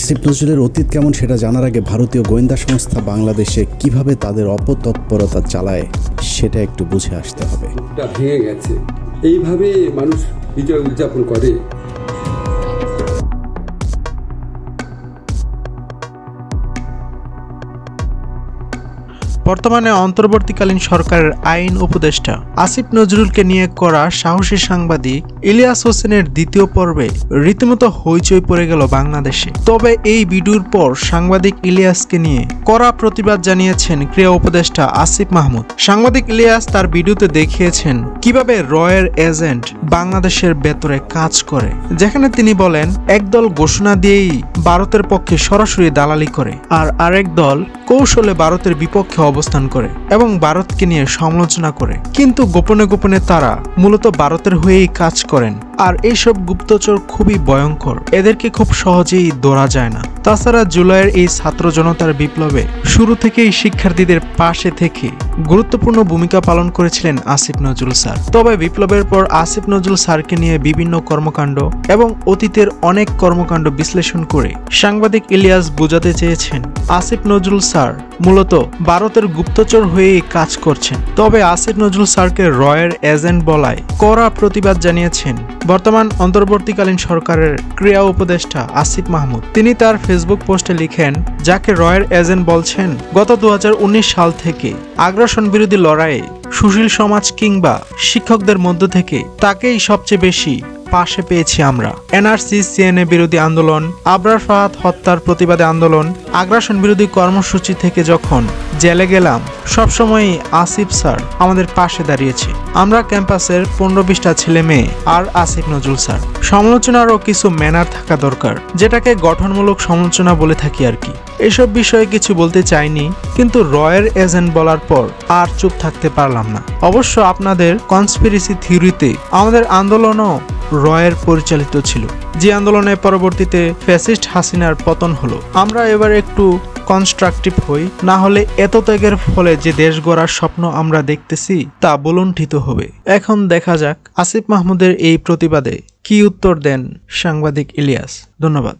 আসিফ নজরুলের অতীত কেমন সেটা জানার আগে ভারতীয় গোয়েন্দা সংস্থা বাংলাদেশে কিভাবে তাদের অপতৎপরতা চালায় সেটা একটু বুঝে আসতে হবে। ভেঙে গেছে, এইভাবে মানুষ বিজয় উদযাপন করে। বর্তমানে অন্তর্বর্তীকালীন সরকারের আইন উপদেষ্টা আসিফ নজরুলকে নিয়ে করা সাহসী সাংবাদিক ইলিয়াস হোসেনের দ্বিতীয় পর্বে রীতিমতো হইচই পড়ে গেল বাংলাদেশে। তবে এই ভিডিওর পর সাংবাদিক ইলিয়াসকে নিয়ে কড়া প্রতিবাদ জানিয়েছেন ক্রীড়া উপদেষ্টা আসিফ মাহমুদ। সাংবাদিক ইলিয়াস তার ভিডিওতে দেখিয়েছেন কিভাবে রয়ের এজেন্ট বাংলাদেশের ভেতরে কাজ করে, যেখানে তিনি বলেন একদল ঘোষণা দিয়েই ভারতের পক্ষে সরাসরি দালালি করে আর আরেক দল কৌশলে ভারতের বিপক্ষে অবস্থান করে এবং ভারতকে নিয়ে সমালোচনা করে, কিন্তু গোপনে গোপনে তারা মূলত ভারতের হয়েই কাজ করেন। আর এইসব গুপ্তচর খুবই ভয়ঙ্কর, এদেরকে খুব সহজেই ধরা যায় না। তাছাড়া জুলাইয়ের এই ছাত্র জনতার বিপ্লবে শুরু থেকেই শিক্ষার্থীদের পাশে থেকে গুরুত্বপূর্ণ ভূমিকা পালন করেছিলেন আসিফ নজরুল স্যার। তবে বিপ্লবের পর আসিফ নজরুল স্যারকে নিয়ে বিভিন্ন কর্মকাণ্ড এবং অতীতের অনেক কর্মকাণ্ড বিশ্লেষণ করে সাংবাদিক ইলিয়াস বোঝাতে চেয়েছেন আসিফ নজরুল স্যার মূলত ভারতের গুপ্তচর হয়েই কাজ করছেন। তবে আসিফ নজরুল স্যারকে রয়ের এজেন্ট বলায় কড়া প্রতিবাদ জানিয়েছেন বর্তমান অন্তর্বর্তীকালীন সরকারের ক্রীড়া উপদেষ্টা আসিফ মাহমুদ। তিনি তার ফেসবুক পোস্টে লিখেন, যাকে রয়ের এজেন্ট বলছেন, গত 2019 সাল থেকে আগ্রাসন বিরোধী লড়াইয়ে সুশীল সমাজ কিংবা শিক্ষকদের মধ্য থেকে তাকেই সবচেয়ে বেশি পাশে পেয়েছি আমরা। এনআরসি সিএনএ বিরোধী আন্দোলন, আবরার ফাহাদ হত্যার প্রতিবাদে আন্দোলন, আগ্রাসন বিরোধী কর্মসূচি থেকে যখন জেলে গেলাম সবসময়ই আসিফ স্যার আমাদের পাশে দাঁড়িয়েছে। আমরা ক্যাম্পাসের 15-20টা ছেলে মেয়ে আর আসিফ নজরুল স্যার। সমালোচনারও কিছু ম্যানার থাকা দরকার, যেটাকে গঠনমূলক সমালোচনা বলে থাকি আর কি। এসব বিষয়ে কিছু বলতে চাইনি, কিন্তু রয়ের এজেন্ট বলার পর আর চুপ থাকতে পারলাম না। অবশ্য আপনাদের কনস্পিরেসি থিওরিতে আমাদের আন্দোলনও রয়ের পরিচালিত ছিল, যে আন্দোলনে পরবর্তীতে ফ্যাসিস্ট হাসিনার পতন হলো। আমরা এবার একটু কনস্ট্রাকটিভ হই, না হলে এত ত্যাগের ফলে যে দেশ গড়ার স্বপ্ন আমরা দেখতেছি তা বলুণ্ঠিত হবে। এখন দেখা যাক আসিফ মাহমুদের এই প্রতিবাদে কি উত্তর দেন সাংবাদিক ইলিয়াস। ধন্যবাদ।